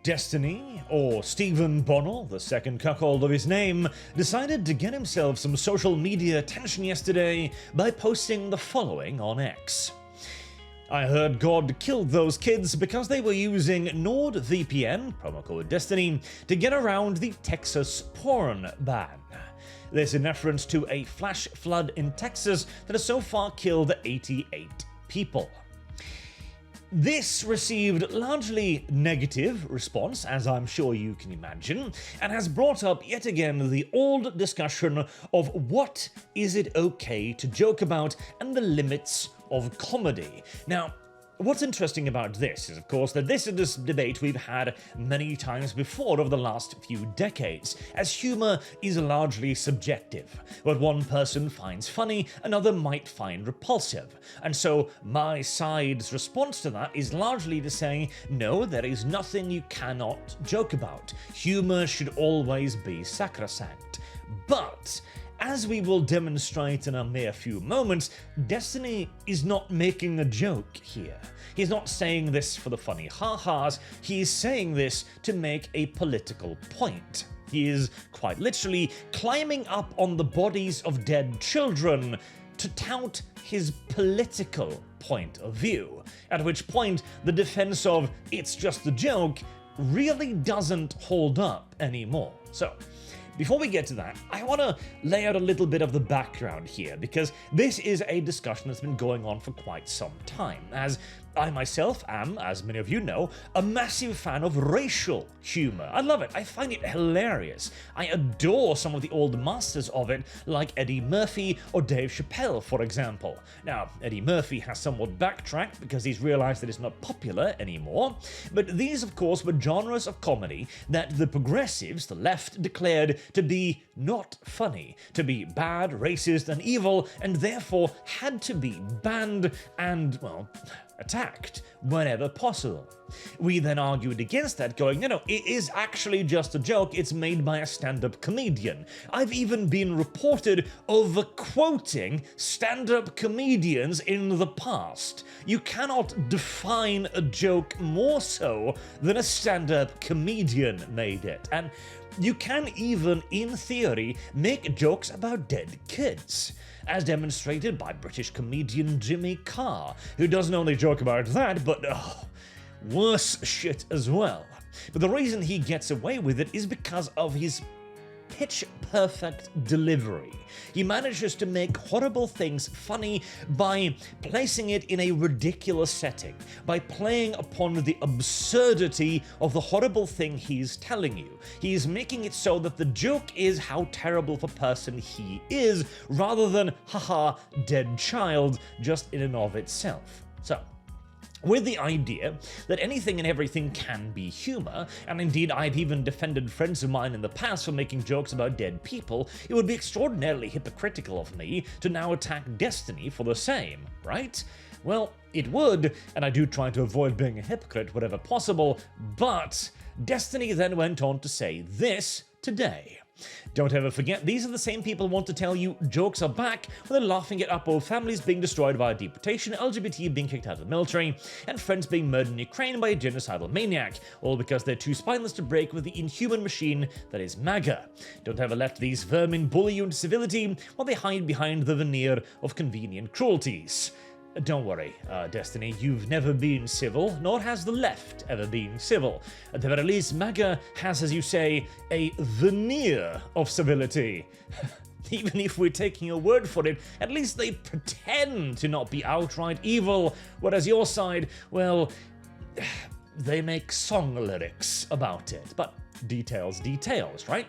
Destiny, or Stephen Bonnell, the second cuckold of his name, decided to get himself some social media attention yesterday by posting the following on X. I heard God killed those kids because they were using NordVPN, promo code Destiny, to get around the Texas porn ban. This in reference to a flash flood in Texas that has so far killed 88 people. This received largely negative response, as I'm sure you can imagine, and has brought up yet again the old discussion of what is it okay to joke about and the limits of comedy. Now, what's interesting about this is, of course, that this is this debate we've had many times before over the last few decades, as humor is largely subjective. What one person finds funny, another might find repulsive. And so my side's response to that is largely to say, no, there is nothing you cannot joke about. Humor should always be sacrosanct. But as we will demonstrate in a mere few moments, Destiny is not making a joke here. He's not saying this for the funny ha-has, he's saying this to make a political point. He is, quite literally, climbing up on the bodies of dead children to tout his political point of view, at which point the defense of "it's just a joke" really doesn't hold up anymore. So, before we get to that, I want to lay out a little bit of the background here, because this is a discussion that's been going on for quite some time, as I myself am, as many of you know, a massive fan of racial humor. I love it. I find it hilarious. I adore some of the old masters of it, like Eddie Murphy or Dave Chappelle, for example. Now, Eddie Murphy has somewhat backtracked because he's realized that it's not popular anymore, but these, of course, were genres of comedy that the progressives, the left, declared to be not funny, to be bad, racist, and evil, and therefore had to be banned and, well, attacked whenever possible. We then argued against that, going, no, it is actually just a joke, it's made by a stand-up comedian. I've even been reported over-quoting stand-up comedians in the past. You cannot define a joke more so than a stand-up comedian made it. And you can even, in theory, make jokes about dead kids, as demonstrated by British comedian Jimmy Carr, who doesn't only joke about that, but worse shit as well. But the reason he gets away with it is because of his pitch-perfect delivery. He manages to make horrible things funny by placing it in a ridiculous setting, by playing upon the absurdity of the horrible thing he's telling you. He's making it so that the joke is how terrible of a person he is, rather than, haha, dead child, just in and of itself. So, with the idea that anything and everything can be humor, and indeed I've even defended friends of mine in the past for making jokes about dead people, it would be extraordinarily hypocritical of me to now attack Destiny for the same, right? Well, it would, and I do try to avoid being a hypocrite wherever possible, but Destiny then went on to say this today. Don't ever forget, these are the same people who want to tell you jokes are back when they're laughing at Upper families being destroyed via deportation, LGBT being kicked out of the military, and friends being murdered in Ukraine by a genocidal maniac, all because they're too spineless to break with the inhuman machine that is MAGA. Don't ever let these vermin bully you into civility while they hide behind the veneer of convenient cruelties. Don't worry, Destiny, you've never been civil, nor has the left ever been civil. At the very least, MAGA has, as you say, a veneer of civility. Even if we're taking your word for it, at least they pretend to not be outright evil, whereas your side, well, they make song lyrics about it. But details, right?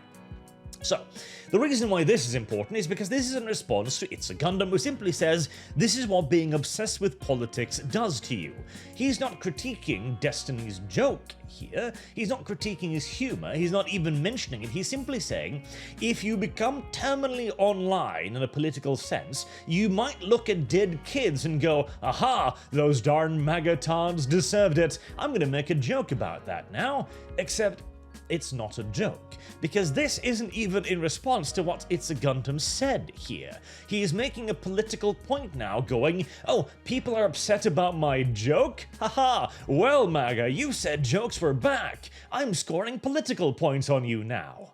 So, the reason why this is important is because this is in response to It's a Gundam, who simply says, this is what being obsessed with politics does to you. He's not critiquing Destiny's joke here, he's not critiquing his humor, he's not even mentioning it, he's simply saying, if you become terminally online in a political sense, you might look at dead kids and go, aha, those darn MAGA tards deserved it, I'm gonna make a joke about that now, except it's not a joke, because this isn't even in response to what It's a Gundam said here. He is making a political point now, going, oh, people are upset about my joke? Haha, well, MAGA, you said jokes were back. I'm scoring political points on you now.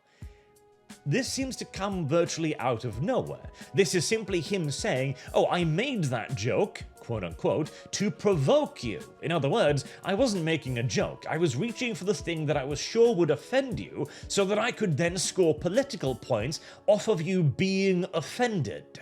This seems to come virtually out of nowhere. This is simply him saying, oh, I made that joke, quote-unquote, to provoke you. In other words, I wasn't making a joke. I was reaching for the thing that I was sure would offend you so that I could then score political points off of you being offended.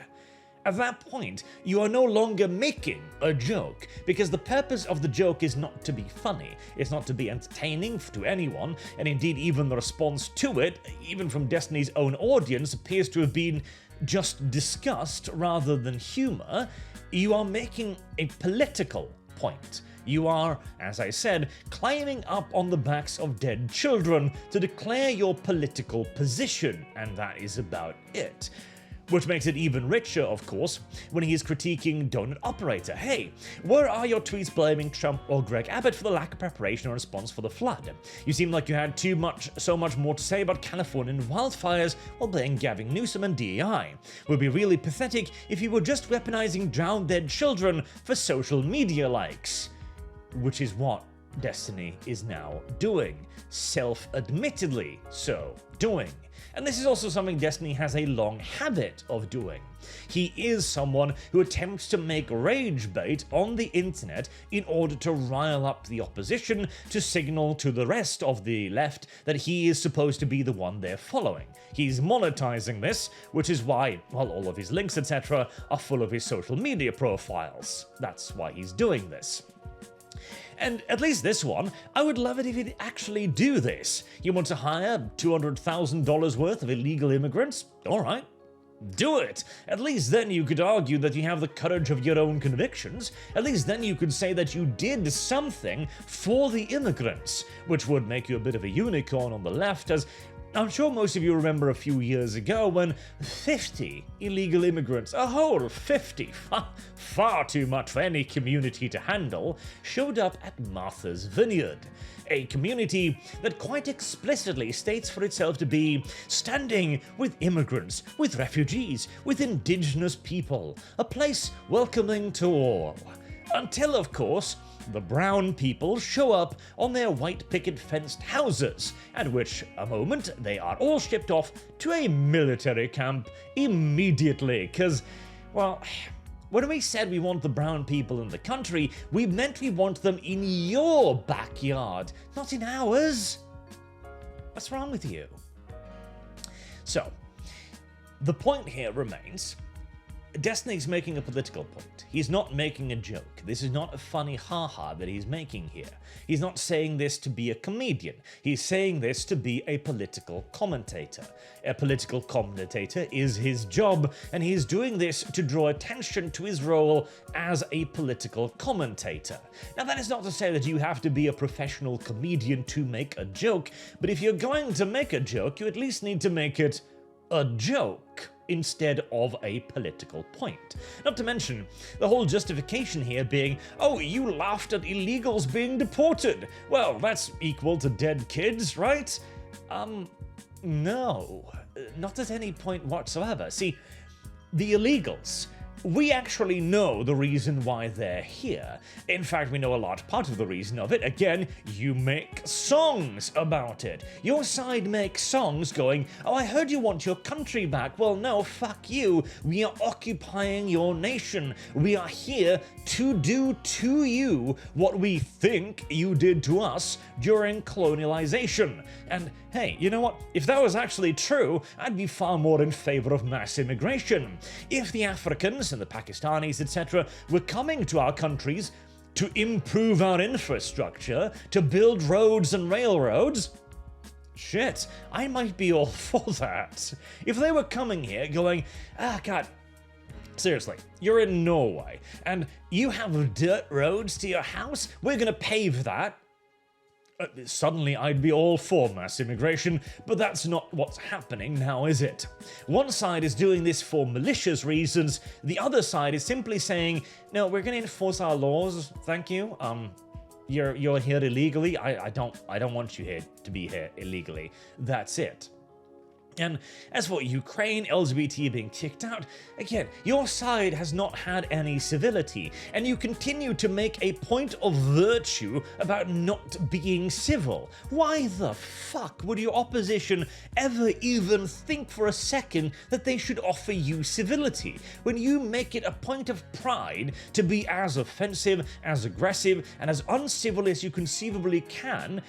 At that point, you are no longer making a joke, because the purpose of the joke is not to be funny, it's not to be entertaining to anyone, and indeed even the response to it, even from Destiny's own audience, appears to have been just disgust rather than humor. You are making a political point. You are, as I said, climbing up on the backs of dead children to declare your political position, and that is about it. Which makes it even richer, of course, when he is critiquing Donut Operator. Hey, where are your tweets blaming Trump or Greg Abbott for the lack of preparation or response for the flood? You seem like you had so much more to say about Californian wildfires while blaming Gavin Newsom and DEI. It would be really pathetic if you were just weaponizing drowned dead children for social media likes. Which is what Destiny is now doing. Self-admittedly so doing. And this is also something Destiny has a long habit of doing. He is someone who attempts to make rage bait on the internet in order to rile up the opposition, to signal to the rest of the left that he is supposed to be the one they're following. He's monetizing this, which is why, well, all of his links, etc., are full of his social media profiles. That's why he's doing this. And at least this one, I would love it if he'd actually do this. You want to hire $200,000 worth of illegal immigrants? Alright, do it. At least then you could argue that you have the courage of your own convictions. At least then you could say that you did something for the immigrants, which would make you a bit of a unicorn on the left, as I'm sure most of you remember a few years ago when 50 illegal immigrants, a whole 50, far too much for any community to handle, showed up at Martha's Vineyard. A community that quite explicitly states for itself to be standing with immigrants, with refugees, with indigenous people, a place welcoming to all. Until, of course, the brown people show up on their white picket fenced houses, at which a moment they are all shipped off to a military camp immediately, cause, well, when we said we want the brown people in the country, we meant we want them in your backyard, not in ours. What's wrong with you? So, the point here remains, Destiny's making a political point. He's not making a joke. This is not a funny haha that he's making here. He's not saying this to be a comedian. He's saying this to be a political commentator. A political commentator is his job, and he's doing this to draw attention to his role as a political commentator. Now, that is not to say that you have to be a professional comedian to make a joke, but if you're going to make a joke, you at least need to make it a joke instead of a political point. Not to mention, the whole justification here being, oh, you laughed at illegals being deported. Well, that's equal to dead kids, right? No. Not at any point whatsoever. See, the illegals, we actually know the reason why they're here. In fact, we know a large part of the reason of it. Again, you make songs about it. Your side makes songs going, oh, I heard you want your country back. Well, no, fuck you. We are occupying your nation. We are here to do to you what we think you did to us during colonialization. And hey, you know what? If that was actually true, I'd be far more in favor of mass immigration. If the Africans and the Pakistanis, etc., were coming to our countries to improve our infrastructure, to build roads and railroads, shit, I might be all for that. If they were coming here going, God, seriously, you're in Norway, and you have dirt roads to your house, we're gonna pave that. Suddenly I'd be all for mass immigration, but that's not what's happening now, is it? One side is doing this for malicious reasons, the other side is simply saying, no, we're gonna enforce our laws, thank you, you're here illegally. I don't want you here to be here illegally. That's it. And as for Ukraine, LGBT being kicked out, again, your side has not had any civility, and you continue to make a point of virtue about not being civil. Why the fuck would your opposition ever even think for a second that they should offer you civility, when you make it a point of pride to be as offensive, as aggressive, and as uncivil as you conceivably can?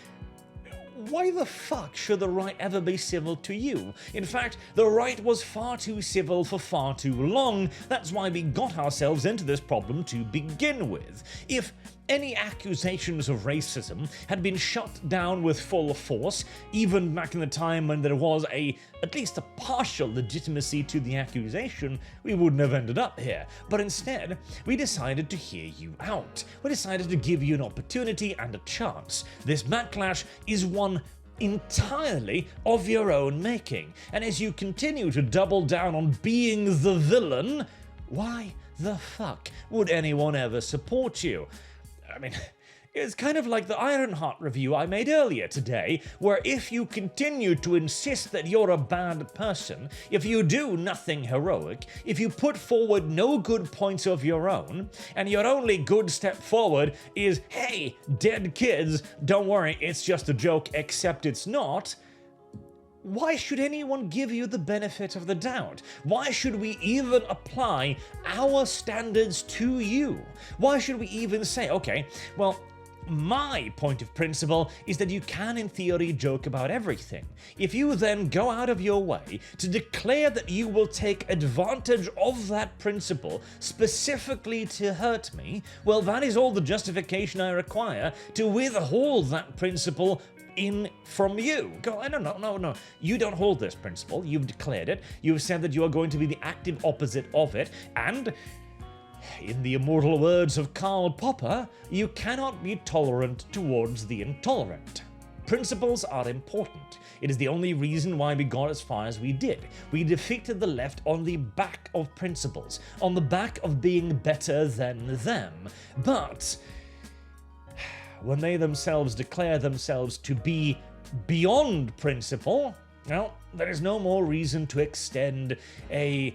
Why the fuck should the right ever be civil to you? In fact, the right was far too civil for far too long. That's why we got ourselves into this problem to begin with. If any accusations of racism had been shut down with full force, even back in the time when there was at least a partial legitimacy to the accusation, we wouldn't have ended up here. But instead, we decided to hear you out. We decided to give you an opportunity and a chance. This backlash is one entirely of your own making. And as you continue to double down on being the villain, why the fuck would anyone ever support you? I mean, it's kind of like the Ironheart review I made earlier today, where if you continue to insist that you're a bad person, if you do nothing heroic, if you put forward no good points of your own, and your only good step forward is, hey, dead kids, don't worry, it's just a joke, except it's not, why should anyone give you the benefit of the doubt? Why should we even apply our standards to you? Why should we even say, okay, well, my point of principle is that you can, in theory, joke about everything. If you then go out of your way to declare that you will take advantage of that principle specifically to hurt me, well, that is all the justification I require to withhold that principle from you. Go, no. You don't hold this principle. You've declared it. You've said that you are going to be the active opposite of it. And, in the immortal words of Karl Popper, you cannot be tolerant towards the intolerant. Principles are important. It is the only reason why we got as far as we did. We defeated the left on the back of principles, on the back of being better than them. But when they themselves declare themselves to be beyond principle, well, there is no more reason to extend the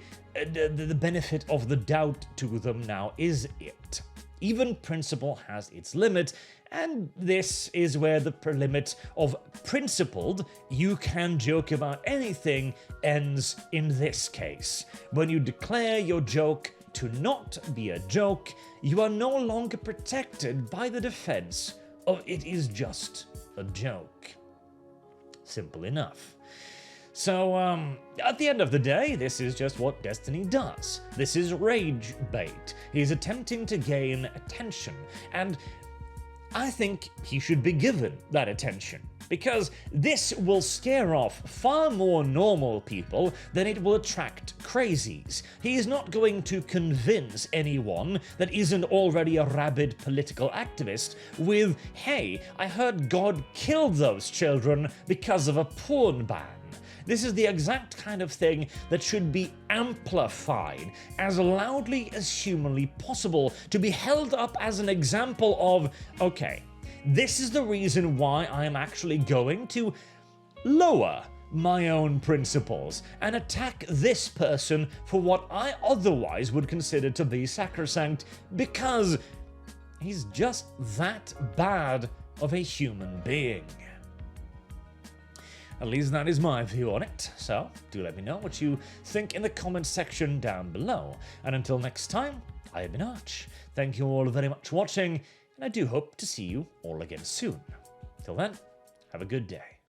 benefit of the doubt to them now, is it? Even principle has its limit, and this is where the limit of principled, you can joke about anything, ends in this case. When you declare your joke to not be a joke, you are no longer protected by the defense of it is just a joke. Simple enough. So, at the end of the day, this is just what Destiny does. This is rage bait. He's attempting to gain attention, and I think he should be given that attention, because this will scare off far more normal people than it will attract crazies. He is not going to convince anyone that isn't already a rabid political activist with, hey, I heard God killed those children because of a porn ban. This is the exact kind of thing that should be amplified as loudly as humanly possible, to be held up as an example of, okay, this is the reason why I am actually going to lower my own principles and attack this person for what I otherwise would consider to be sacrosanct, because he's just that bad of a human being. At least that is my view on it, so do let me know what you think in the comments section down below. And until next time, I have been Arch. Thank you all very much for watching, and I do hope to see you all again soon. Till then, have a good day.